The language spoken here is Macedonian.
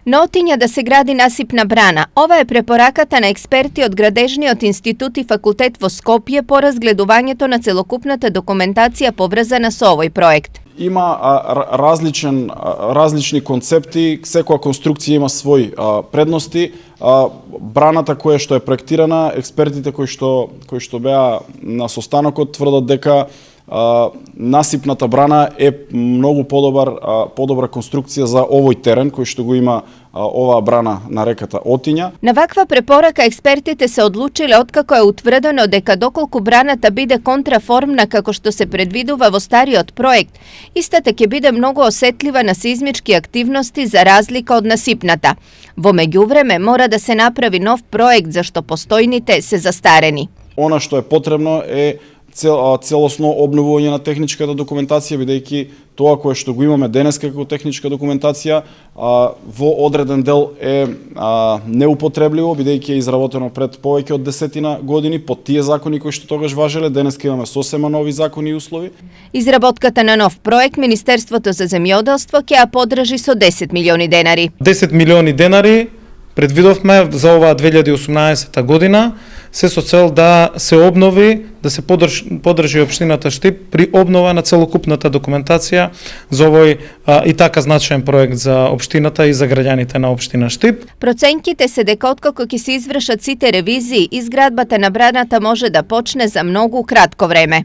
На Отиња да се гради насипна брана. Ова е препораката на експерти од Градежниот институт и факултет во Скопје по разгледувањето на целокупната документација поврзана со овој проект. Има различни концепти, секоја конструкција има своји предности. Браната која што е проектирана, експертите кои што беа на состанокот тврдат дека насипната брана е многу подобра конструкција за овој терен кој што го има оваа брана на реката Отиња. На ваква препорака експертите се одлучиле откако е утврдено дека доколку браната биде контраформна како што се предвидува во стариот проект, истата ќе биде многу осетлива на сеизмички активности за разлика од насипната. Во меѓувреме мора да се направи нов проект зашто постојните се застарени. Она што е потребно е целосно обновување на техничката документација, бидејќи тоа кое што го имаме денеска како техничка документација во одреден дел е неупотребливо, бидејќи е изработено пред повеќе од 10 години по тие закони кои што тогаш важеле. Денеска имаме сосема нови закони и услови. Изработката на нов проект Министерството за земјоделство ќе ја поддржи со 10 милиони денари. 10 милиони денари предвидовме за оваа 2018 година, се со цел да се обнови, да се поддржи општината Штип при обнова на целокупната документација за овој и така значаен проект за општината и за граѓаните на општина Штип. Проценките се дека откако ќе се извршат сите ревизии, изградбата на браната може да почне за многу кратко време.